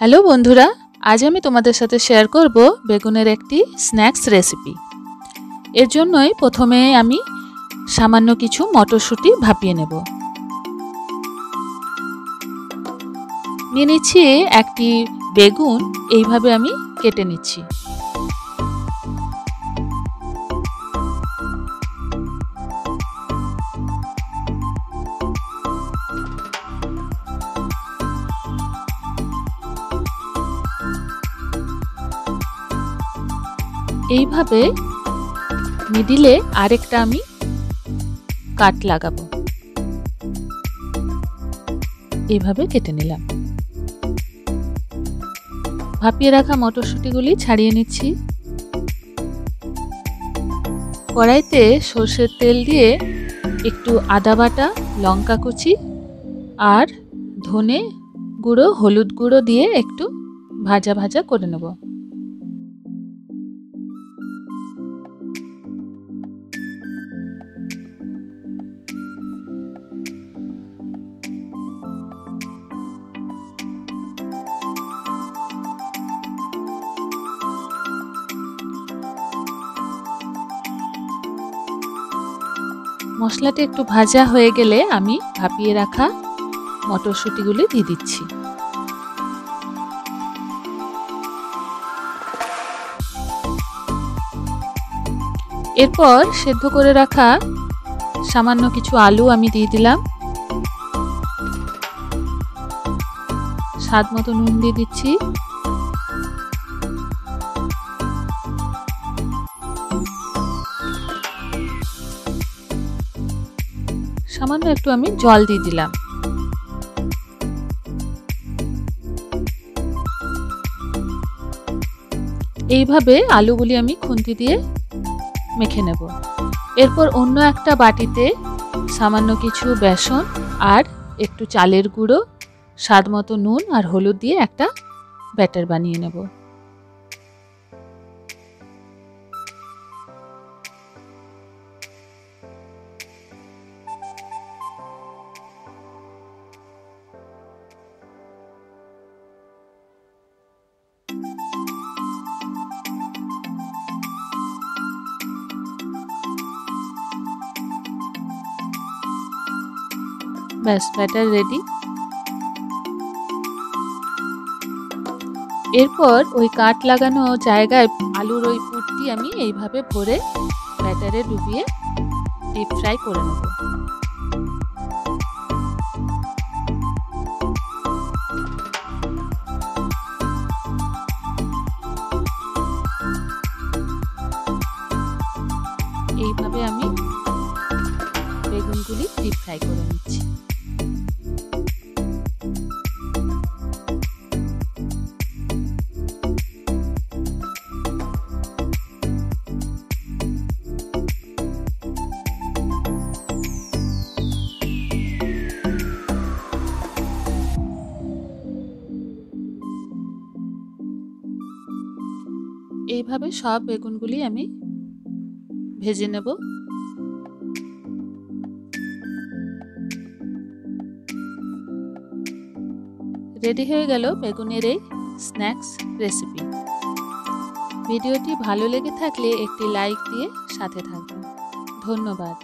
Hello বন্ধুরা, আজ আমি তোমাদের সাথে শেয়ার করব বেগুনের একটি স্ন্যাক্স রেসিপি। এর জন্যই প্রথমে আমি সামান্য কিছু মটরশুঁটি ভাপিয়ে নেব। নিয়ে নিচ্ছি একটি বেগুন, এইভাবে আমি কেটে নিচ্ছি। এইভাবে মিডিলে আরেকটা আমি কাট লাগাবো, এইভাবে কেটে নিলাম। ভাপিয়ে রাখা মটরশুঁটিগুলি ছাড়িয়ে নিচ্ছি। কড়াইতে সর্ষের তেল দিয়ে একটু আদা বাটা, লঙ্কা কুচি আর ধনে গুঁড়ো, হলুদ গুঁড়ো দিয়ে একটু ভাজা ভাজা করে নেব। মশলাটা একটু ভাজা হয়ে গেলে আমি ভাপিয়ে রাখা মটরশুঁটিগুলি দিয়ে দিচ্ছি। এরপর সেদ্ধ করে রাখা সামান্য কিছু আলু আমি দিয়ে দিলাম। স্বাদ মতো নুন দিয়ে দিচ্ছি। সামান্য একটু আমি জল দিয়ে দিলাম। এইভাবে আলুগুলি আমি খুন্তি দিয়ে মেখে নেব। এরপর অন্য একটা বাটিতে সামান্য কিছু বেসন আর একটু চালের গুঁড়ো, স্বাদ মতো নুন আর হলুদ দিয়ে একটা ব্যাটার বানিয়ে নেব। ব্যাস, ব্যাটার রেডি। এরপর ওই কাট লাগানো জায়গায় আলুর ওই পুরটি আমি এইভাবে ভরে ব্যাটারে ডুবিয়ে ডিপ ফ্রাই করে নেব। এইভাবে আমি বেগুনগুলি ডিপ ফ্রাই করে নিচ্ছি। এইভাবে সব বেগুনগুলি আমি ভেজে নেব। রেডি হয়ে গেল বেগুনের এই স্ন্যাক্স রেসিপি। ভিডিওটি ভালো লেগে থাকলে একটি লাইক দিয়ে সাথে থাকবেন। ধন্যবাদ।